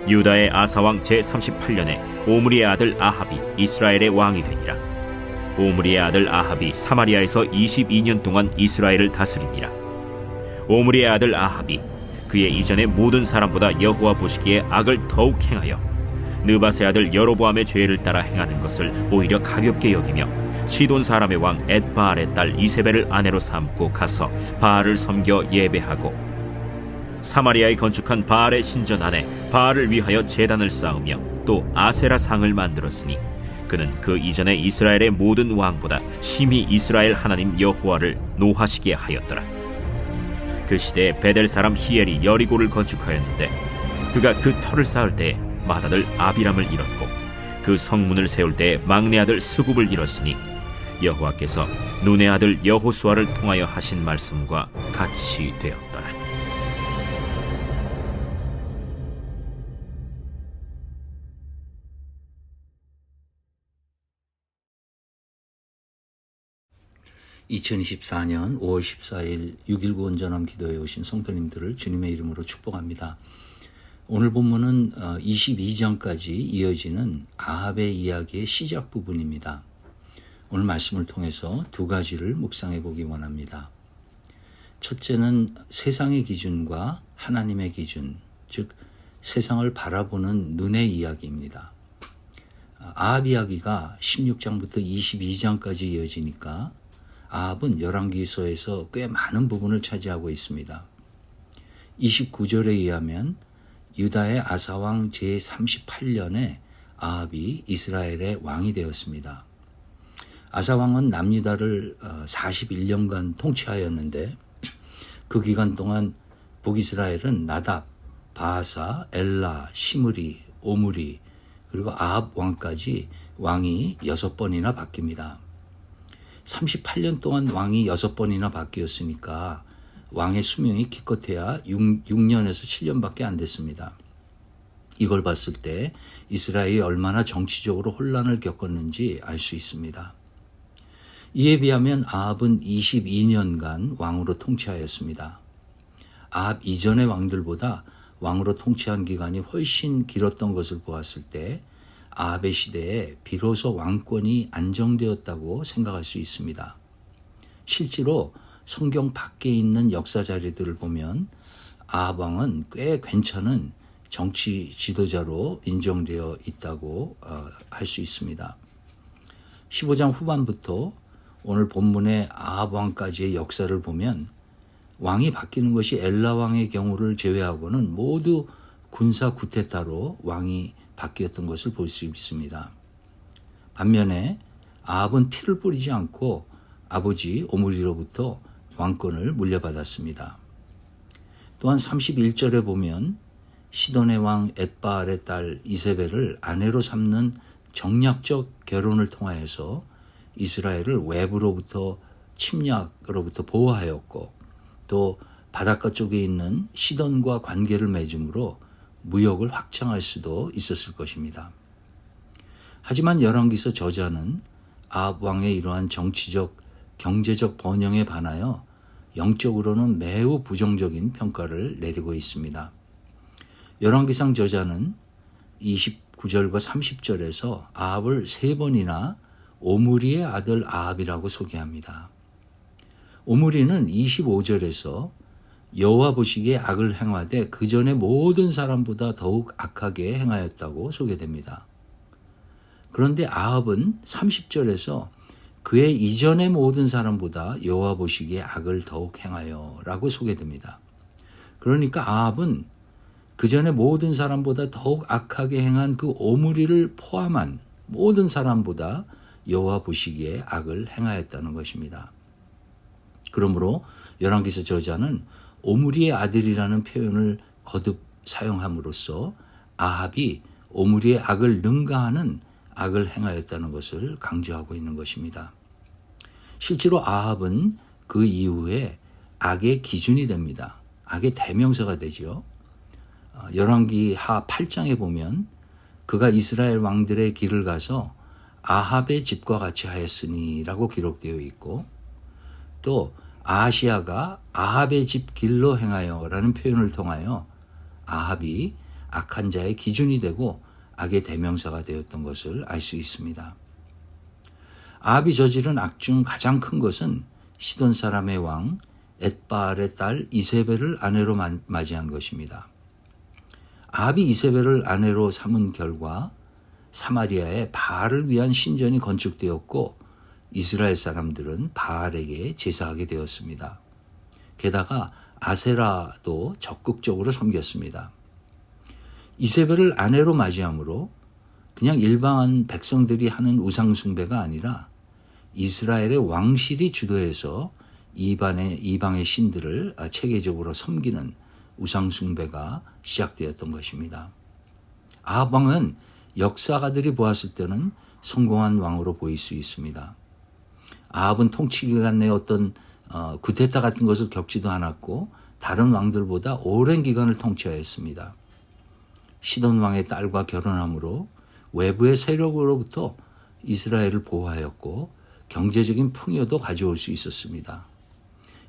유다의 아사왕 제38년에 오므리의 아들 아합이 이스라엘의 왕이 되니라. 오므리의 아들 아합이 사마리아에서 22년 동안 이스라엘을 다스리니라. 오므리의 아들 아합이 그의 이전의 모든 사람보다 여호와 보시기에 악을 더욱 행하여 느밧의 아들 여로보암의 죄를 따라 행하는 것을 오히려 가볍게 여기며 시돈 사람의 왕 엣바알의 딸 이세벨을 아내로 삼고 가서 바알을 섬겨 예배하고 사마리아에 건축한 바알의 신전 안에 바알을 위하여 제단을 쌓으며 또 아세라 상을 만들었으니 그는 그 이전에 이스라엘의 모든 왕보다 심히 이스라엘 하나님 여호와를 노하시게 하였더라. 그 시대에 베델 사람 히엘이 여리고를 건축하였는데 그가 그 터를 쌓을 때에 맏아들 아비람을 잃었고 그 성문을 세울 때에 막내 아들 스굽을 잃었으니 여호와께서 눈의 아들 여호수아를 통하여 하신 말씀과 같이 되었더라. (2024년 5월 14일) 6.19 온전함 기도에 오신 성도님들을 주님의 이름으로 축복합니다. 오늘 본문은 22장까지 이어지는 아합의 이야기의 시작 부분입니다. 오늘 말씀을 통해서 두 가지를 묵상해 보기 원합니다. 첫째는 세상의 기준과 하나님의 기준, 즉 세상을 바라보는 눈의 이야기입니다. 아합 이야기가 16장부터 22장까지 이어지니까 아합은 열왕기서에서 꽤 많은 부분을 차지하고 있습니다. 29절에 의하면 유다의 아사왕 제38년에 아합이 이스라엘의 왕이 되었습니다. 아사왕은 남유다를 41년간 통치하였는데 그 기간 동안 북이스라엘은 나답, 바하사, 엘라, 시므리, 오므리 그리고 아합 왕까지 왕이 6번이나 바뀝니다. 38년 동안 왕이 6번이나 바뀌었으니까 왕의 수명이 기껏해야 6년에서 7년밖에 안 됐습니다. 이걸 봤을 때 이스라엘이 얼마나 정치적으로 혼란을 겪었는지 알 수 있습니다. 이에 비하면 아합은 22년간 왕으로 통치하였습니다. 아합 이전의 왕들보다 왕으로 통치한 기간이 훨씬 길었던 것을 보았을 때 아합의 시대에 비로소 왕권이 안정되었다고 생각할 수 있습니다. 실제로 성경 밖에 있는 역사 자료들을 보면 아합 왕은 꽤 괜찮은 정치 지도자로 인정되어 있다고 할 수 있습니다. 15장 후반부터 오늘 본문의 아합 왕까지의 역사를 보면 왕이 바뀌는 것이 엘라 왕의 경우를 제외하고는 모두 군사 쿠데타로 왕이 바뀌었던 것을 볼 수 있습니다. 반면에 아합은 피를 뿌리지 않고 아버지 오므리로부터 왕권을 물려받았습니다. 또한 31절에 보면 시돈의 왕 엣바알의 딸 이세벨을 아내로 삼는 정략적 결혼을 통하여서 이스라엘을 외부로부터 침략으로부터 보호하였고 또 바닷가 쪽에 있는 시돈과 관계를 맺음으로 무역을 확장할 수도 있었을 것입니다. 하지만 열왕기서 저자는 아합 왕의 이러한 정치적, 경제적 번영에 반하여 영적으로는 매우 부정적인 평가를 내리고 있습니다. 열왕기상 저자는 29절과 30절에서 아합을 3번이나 오므리의 아들 아합이라고 소개합니다. 오므리는 25절에서 여호와 보시기에 악을 행하되 그 전에 모든 사람보다 더욱 악하게 행하였다고 소개됩니다. 그런데 아합은 30절에서 그의 이전의 모든 사람보다 여호와 보시기에 악을 더욱 행하여 라고 소개됩니다. 그러니까 아합은 그 전에 모든 사람보다 더욱 악하게 행한 그 오므리를 포함한 모든 사람보다 여호와 보시기에 악을 행하였다는 것입니다. 그러므로 열왕기서 저자는 오므리의 아들이라는 표현을 거듭 사용함으로써 아합이 오므리의 악을 능가하는 악을 행하였다는 것을 강조하고 있는 것입니다. 실제로 아합은 그 이후에 악의 기준이 됩니다. 악의 대명사가 되죠. 열왕기 하 8장에 보면 그가 이스라엘 왕들의 길을 가서 아합의 집과 같이 하였으니 라고 기록되어 있고 또 아하시아가 아합의 집 길로 행하여 라는 표현을 통하여 아합이 악한 자의 기준이 되고 악의 대명사가 되었던 것을 알 수 있습니다. 아합이 저지른 악 중 가장 큰 것은 시돈 사람의 왕 엣바알의 딸 이세벨을 아내로 맞이한 것입니다. 아합이 이세벨을 아내로 삼은 결과 사마리아에 바알을 위한 신전이 건축되었고 이스라엘 사람들은 바알에게 제사하게 되었습니다. 게다가 아세라도 적극적으로 섬겼습니다. 이세벨을 아내로 맞이함으로 그냥 일반 백성들이 하는 우상 숭배가 아니라 이스라엘의 왕실이 주도해서 이방의 신들을 체계적으로 섬기는 우상 숭배가 시작되었던 것입니다. 아합 왕은 역사가들이 보았을 때는 성공한 왕으로 보일 수 있습니다. 아합은 통치 기간 내에 어떤 구데타 같은 것을 겪지도 않았고 다른 왕들보다 오랜 기간을 통치하였습니다. 시돈 왕의 딸과 결혼함으로 외부의 세력으로부터 이스라엘을 보호하였고 경제적인 풍요도 가져올 수 있었습니다.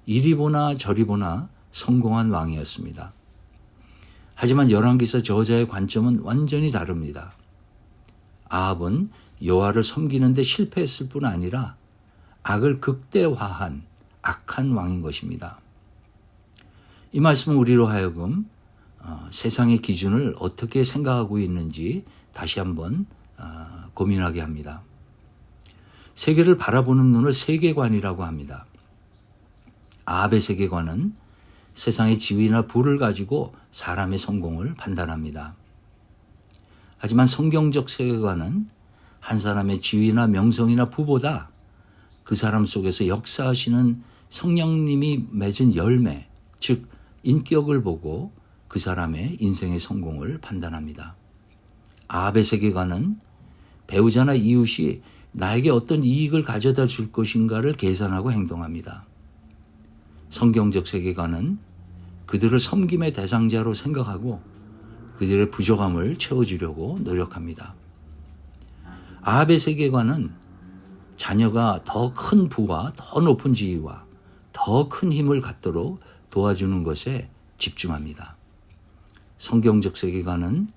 이리 보나 저리 보나 성공한 왕이었습니다. 하지만 열왕기서 저자의 관점은 완전히 다릅니다. 아합은 여호와를 섬기는 데 실패했을 뿐 아니라 악을 극대화한 악한 왕인 것입니다. 이 말씀은 우리로 하여금 세상의 기준을 어떻게 생각하고 있는지 다시 한번 고민하게 합니다. 세계를 바라보는 눈을 세계관이라고 합니다. 아합의 세계관은 세상의 지위나 부를 가지고 사람의 성공을 판단합니다. 하지만 성경적 세계관은 한 사람의 지위나 명성이나 부보다 그 사람 속에서 역사하시는 성령님이 맺은 열매, 즉 인격을 보고 그 사람의 인생의 성공을 판단합니다. 아합의 세계관은 배우자나 이웃이 나에게 어떤 이익을 가져다 줄 것인가를 계산하고 행동합니다. 성경적 세계관은 그들을 섬김의 대상자로 생각하고 그들의 부족함을 채워주려고 노력합니다. 아합의 세계관은 자녀가 더 큰 부와 더 높은 지위와 더 큰 힘을 갖도록 도와주는 것에 집중합니다. 성경적 세계관은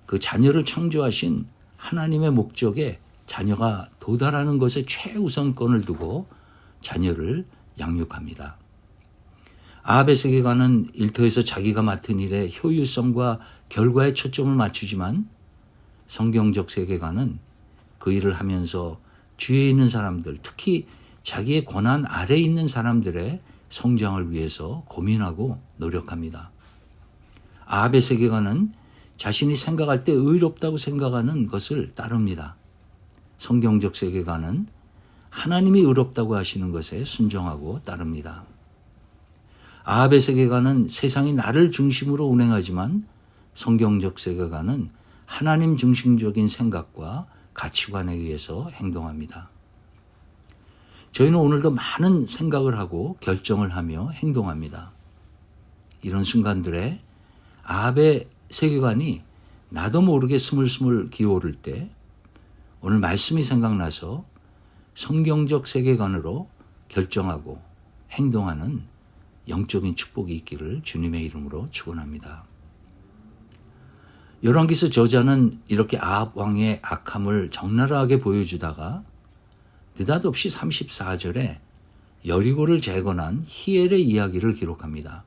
그 자녀를 창조하신 하나님의 목적에 자녀가 도달하는 것에 최우선권을 두고 자녀를 양육합니다. 아합의 세계관은 일터에서 자기가 맡은 일의 효율성과 결과에 초점을 맞추지만 성경적 세계관은 그 일을 하면서 주위에 있는 사람들, 특히 자기의 권한 아래에 있는 사람들의 성장을 위해서 고민하고 노력합니다. 아합의 세계관은 자신이 생각할 때 의롭다고 생각하는 것을 따릅니다. 성경적 세계관은 하나님이 의롭다고 하시는 것에 순종하고 따릅니다. 아합의 세계관은 세상이 나를 중심으로 운행하지만 성경적 세계관은 하나님 중심적인 생각과 가치관에 의해서 행동합니다. 저희는 오늘도 많은 생각을 하고 결정을 하며 행동합니다. 이런 순간들에 아합의 세계관이 나도 모르게 스물스물 기어오를 때 오늘 말씀이 생각나서 성경적 세계관으로 결정하고 행동하는 영적인 축복이 있기를 주님의 이름으로 축원합니다. 열왕기서 저자는 이렇게 아합 왕의 악함을 적나라하게 보여주다가 느닷없이 34절에 여리고를 재건한 히엘의 이야기를 기록합니다.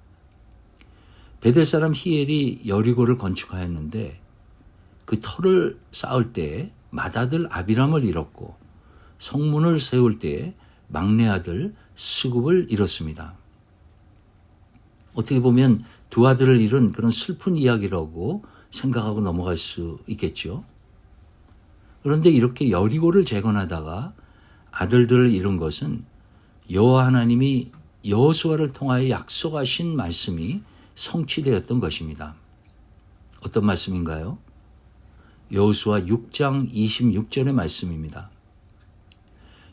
베델 사람 히엘이 여리고를 건축하였는데 그 터를 쌓을 때에 맏아들 아비람을 잃었고 성문을 세울 때에 막내 아들 스굽을 잃었습니다. 어떻게 보면 두 아들을 잃은 그런 슬픈 이야기라고 생각하고 넘어갈 수 있겠죠. 그런데 이렇게 여리고를 재건하다가 아들들을 잃은 것은 여호와 하나님이 여호수아를 통하여 약속하신 말씀이 성취되었던 것입니다. 어떤 말씀인가요? 여호수아 6장 26절의 말씀입니다.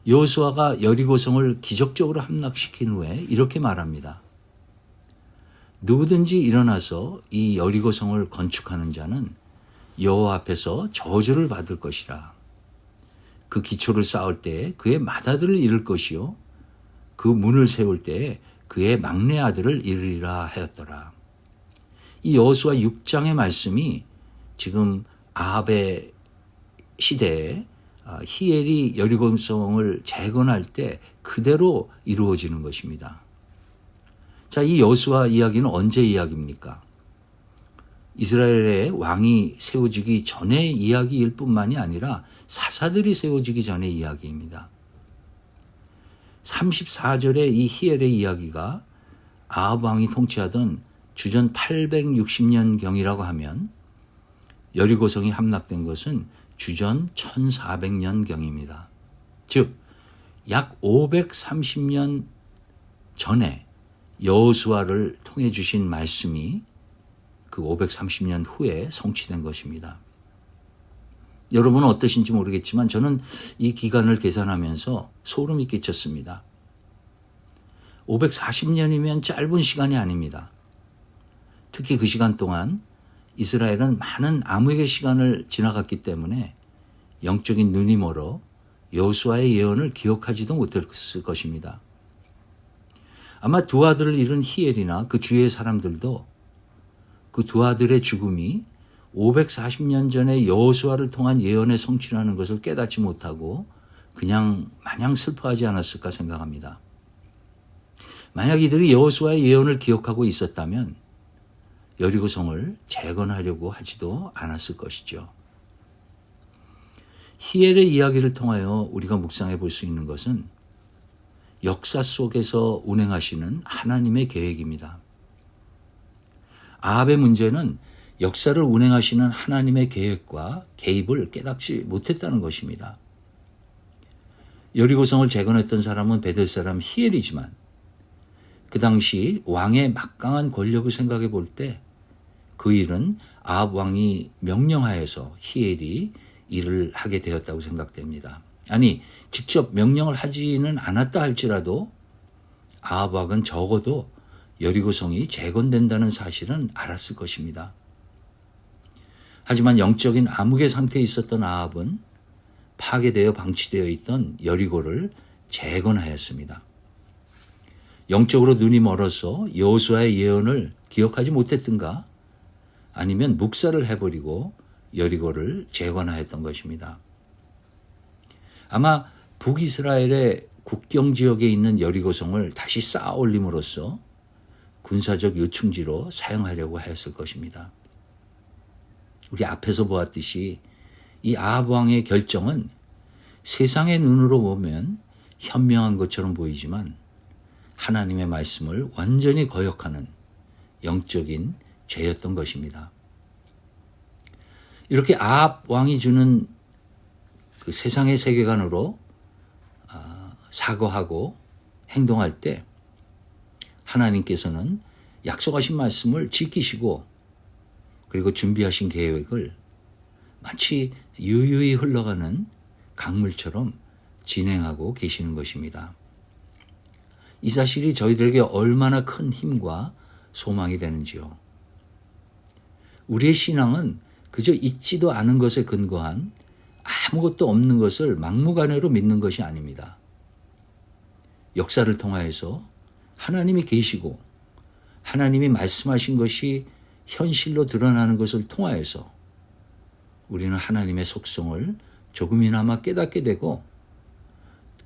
여호수아가 여리고성을 기적적으로 함락시킨 후에 이렇게 말합니다. 누구든지 일어나서 이 여리고성을 건축하는 자는 여호와 앞에서 저주를 받을 것이라. 그 기초를 쌓을 때에 그의 맏아들을 잃을 것이요 그 문을 세울 때에 그의 막내 아들을 잃으리라 하였더라. 이 여호수아 6장의 말씀이 지금 아합의 시대에 히엘이 여리고성을 재건할 때 그대로 이루어지는 것입니다. 자, 이 여호수아 이야기는 언제 이야기입니까? 이스라엘의 왕이 세워지기 전의 이야기일 뿐만이 아니라 사사들이 세워지기 전의 이야기입니다. 34절의 이 히엘의 이야기가 아합 왕이 통치하던 주전 860년경이라고 하면 여리고성이 함락된 것은 주전 1400년경입니다. 즉 약 530년 전에 여호수아를 통해 주신 말씀이 그 530년 후에 성취된 것입니다. 여러분은 어떠신지 모르겠지만 저는 이 기간을 계산하면서 소름이 끼쳤습니다. 540년이면 짧은 시간이 아닙니다. 특히 그 시간 동안 이스라엘은 많은 암흑의 시간을 지나갔기 때문에 영적인 눈이 멀어 여호수아의 예언을 기억하지도 못했을 것입니다. 아마 두 아들을 잃은 히엘이나 그 주위의 사람들도 그 두 아들의 죽음이 540년 전에 여호수아를 통한 예언의 성취라는 것을 깨닫지 못하고 그냥 마냥 슬퍼하지 않았을까 생각합니다. 만약 이들이 여호수아의 예언을 기억하고 있었다면 여리고성을 재건하려고 하지도 않았을 것이죠. 히엘의 이야기를 통하여 우리가 묵상해 볼 수 있는 것은 역사 속에서 운행하시는 하나님의 계획입니다. 아합의 문제는 역사를 운행하시는 하나님의 계획과 개입을 깨닫지 못했다는 것입니다. 여리고성을 재건했던 사람은 베델 사람 히엘이지만 그 당시 왕의 막강한 권력을 생각해 볼 때 그 일은 아합 왕이 명령하여서 히엘이 일을 하게 되었다고 생각됩니다. 아니, 직접 명령을 하지는 않았다 할지라도 아합 왕은 적어도 여리고성이 재건된다는 사실은 알았을 것입니다. 하지만 영적인 암흑의 상태에 있었던 아합은 파괴되어 방치되어 있던 여리고를 재건하였습니다. 영적으로 눈이 멀어서 여호수아의 예언을 기억하지 못했던가 아니면 묵살을 해버리고 여리고를 재건하였던 것입니다. 아마 북이스라엘의 국경 지역에 있는 여리고성을 다시 쌓아 올림으로써 군사적 요충지로 사용하려고 하였을 것입니다. 우리 앞에서 보았듯이 이 아합 왕의 결정은 세상의 눈으로 보면 현명한 것처럼 보이지만 하나님의 말씀을 완전히 거역하는 영적인 죄였던 것입니다. 이렇게 아합 왕이 주는 그 세상의 세계관으로 사고하고 행동할 때 하나님께서는 약속하신 말씀을 지키시고 그리고 준비하신 계획을 마치 유유히 흘러가는 강물처럼 진행하고 계시는 것입니다. 이 사실이 저희들에게 얼마나 큰 힘과 소망이 되는지요. 우리의 신앙은 그저 있지도 않은 것에 근거한 아무것도 없는 것을 막무가내로 믿는 것이 아닙니다. 역사를 통하여서 하나님이 계시고 하나님이 말씀하신 것이 현실로 드러나는 것을 통하여서 우리는 하나님의 속성을 조금이나마 깨닫게 되고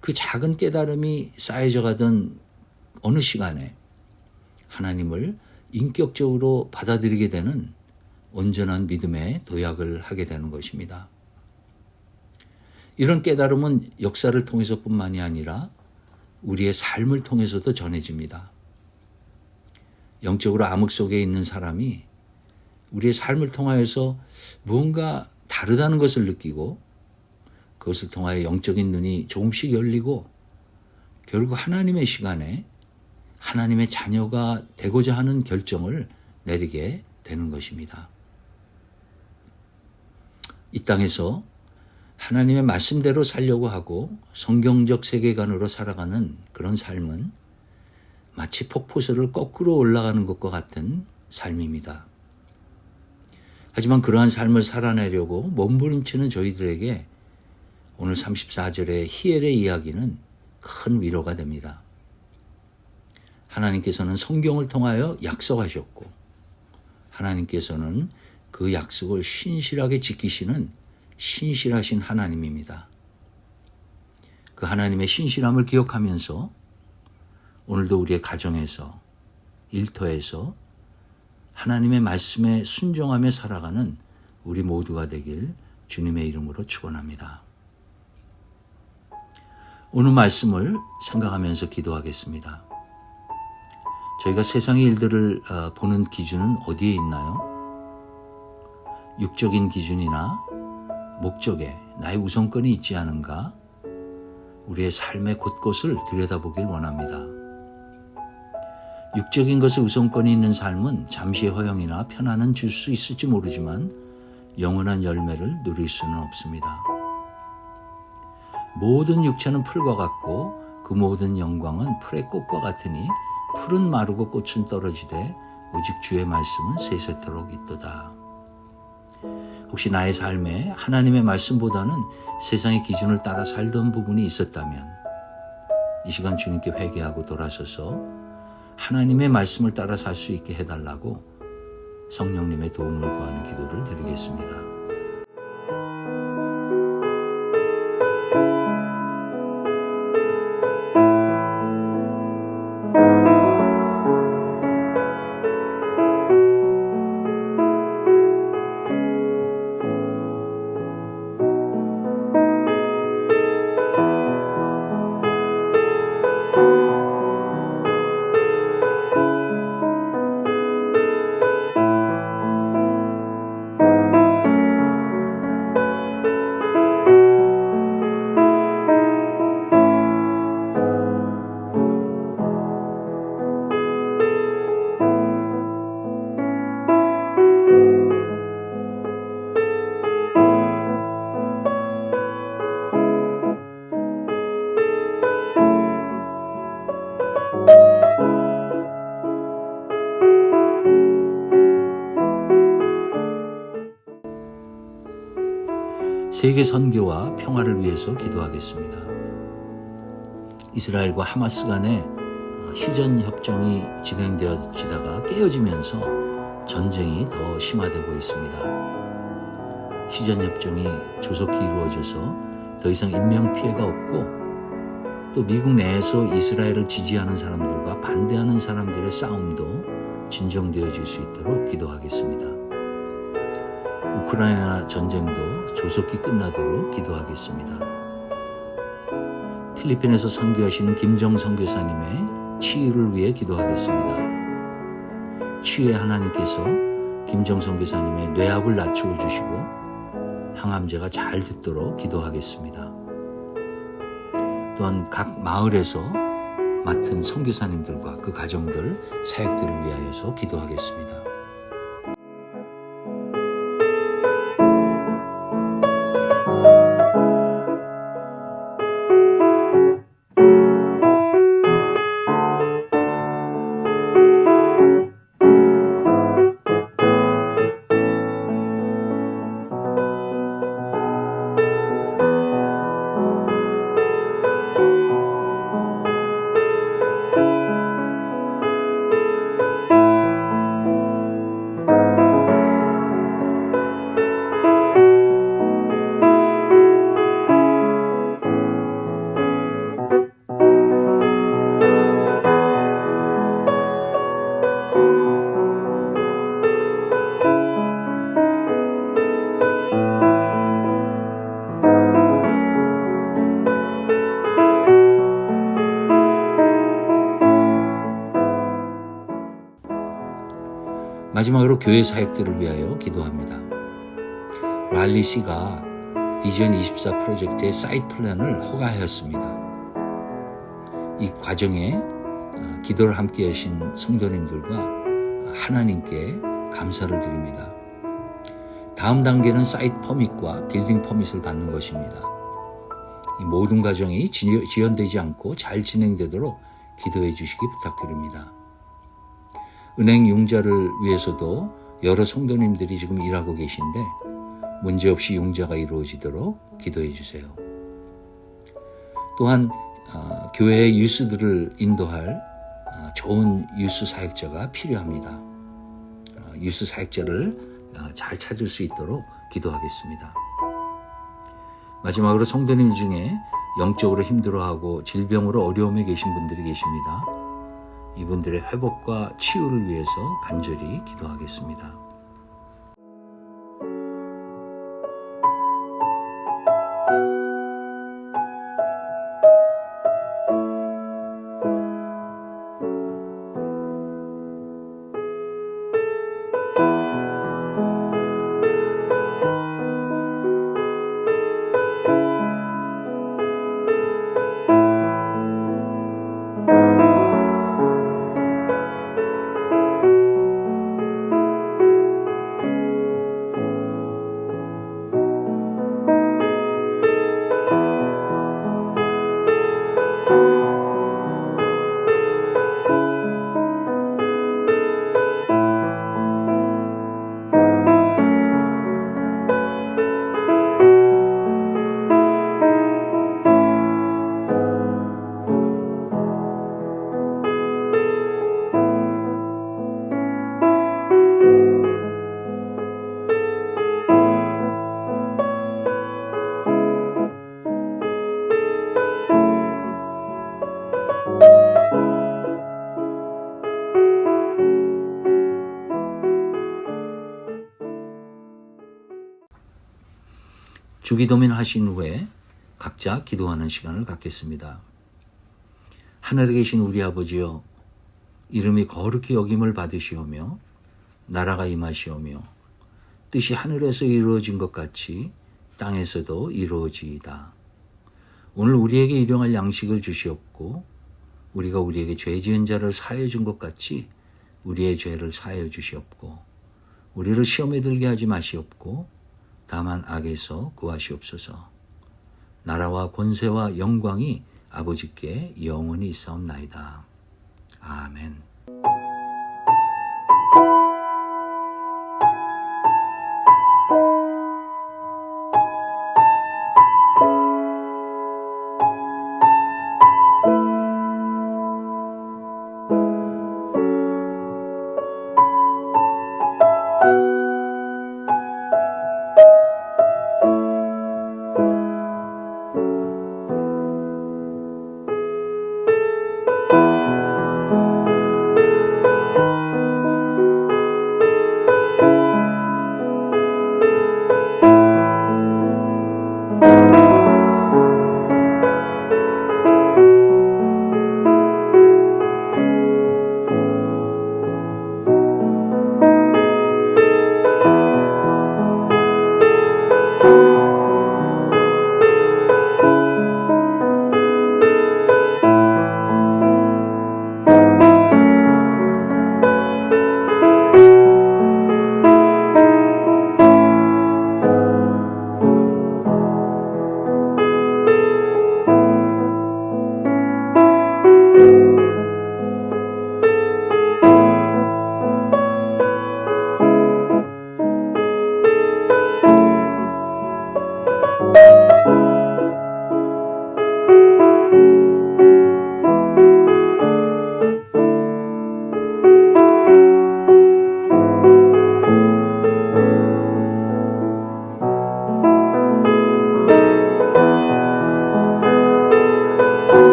그 작은 깨달음이 쌓여져 가던 어느 시간에 하나님을 인격적으로 받아들이게 되는 온전한 믿음의 도약을 하게 되는 것입니다. 이런 깨달음은 역사를 통해서뿐만이 아니라 우리의 삶을 통해서도 전해집니다. 영적으로 암흑 속에 있는 사람이 우리의 삶을 통하여서 무언가 다르다는 것을 느끼고 그것을 통하여 영적인 눈이 조금씩 열리고 결국 하나님의 시간에 하나님의 자녀가 되고자 하는 결정을 내리게 되는 것입니다. 이 땅에서 하나님의 말씀대로 살려고 하고 성경적 세계관으로 살아가는 그런 삶은 마치 폭포수를 거꾸로 올라가는 것과 같은 삶입니다. 하지만 그러한 삶을 살아내려고 몸부림치는 저희들에게 오늘 34절의 히엘의 이야기는 큰 위로가 됩니다. 하나님께서는 성경을 통하여 약속하셨고 하나님께서는 그 약속을 신실하게 지키시는 신실하신 하나님입니다. 그 하나님의 신실함을 기억하면서 오늘도 우리의 가정에서, 일터에서 하나님의 말씀에 순종하며 살아가는 우리 모두가 되길 주님의 이름으로 축원합니다. 오늘 말씀을 생각하면서 기도하겠습니다. 저희가 세상의 일들을 보는 기준은 어디에 있나요? 육적인 기준이나 목적에 나의 우선권이 있지 않은가? 우리의 삶의 곳곳을 들여다보길 원합니다. 육적인 것에 우선권이 있는 삶은 잠시의 허영이나 편안은 줄 수 있을지 모르지만 영원한 열매를 누릴 수는 없습니다. 모든 육체는 풀과 같고 그 모든 영광은 풀의 꽃과 같으니 풀은 마르고 꽃은 떨어지되 오직 주의 말씀은 세세토록 있도다. 혹시 나의 삶에 하나님의 말씀보다는 세상의 기준을 따라 살던 부분이 있었다면 이 시간 주님께 회개하고 돌아서서 하나님의 말씀을 따라 살 수 있게 해달라고 성령님의 도움을 구하는 기도를 드리겠습니다. 세계 선교와 평화를 위해서 기도하겠습니다. 이스라엘과 하마스 간의 휴전 협정이 진행되어지다가 깨어지면서 전쟁이 더 심화되고 있습니다. 휴전 협정이 조속히 이루어져서 더 이상 인명 피해가 없고 또 미국 내에서 이스라엘을 지지하는 사람들과 반대하는 사람들의 싸움도 진정되어질 수 있도록 기도하겠습니다. 우크라이나 전쟁도 조속히 끝나도록 기도하겠습니다. 필리핀에서 선교하시는 김정 선교사님의 치유를 위해 기도하겠습니다. 치유의 하나님께서 김정 선교사님의 뇌압을 낮추어 주시고 항암제가 잘 듣도록 기도하겠습니다. 또한 각 마을에서 맡은 선교사님들과 그 가정들, 사역들을 위하여서 기도하겠습니다. 마지막으로 교회 사역들을 위하여 기도합니다. 랄리 씨가 비전 24 프로젝트의 사이트 플랜을 허가하였습니다. 이 과정에 기도를 함께 하신 성도님들과 하나님께 감사를 드립니다. 다음 단계는 사이트 퍼밋과 빌딩 퍼밋을 받는 것입니다. 이 모든 과정이 지연되지 않고 잘 진행되도록 기도해 주시기 부탁드립니다. 은행 융자를 위해서도 여러 성도님들이 지금 일하고 계신데 문제없이 융자가 이루어지도록 기도해 주세요. 또한 교회의 유스들을 인도할 좋은 유스 사역자가 필요합니다. 유수 사역자를 잘 찾을 수 있도록 기도하겠습니다. 마지막으로 성도님 중에 영적으로 힘들어하고 질병으로 어려움에 계신 분들이 계십니다. 이분들의 회복과 치유를 위해서 간절히 기도하겠습니다. 주기도면 하신 후에 각자 기도하는 시간을 갖겠습니다. 하늘에 계신 우리 아버지여, 이름이 거룩히 여김을 받으시오며 나라가 임하시오며 뜻이 하늘에서 이루어진 것 같이 땅에서도 이루어지이다. 오늘 우리에게 일용할 양식을 주시옵고 우리가 우리에게 죄 지은 자를 사하여 준 것 같이 우리의 죄를 사하여 주시옵고 우리를 시험에 들게 하지 마시옵고 다만 악에서 구하시옵소서. 나라와 권세와 영광이 아버지께 영원히 있사옵나이다. 아멘.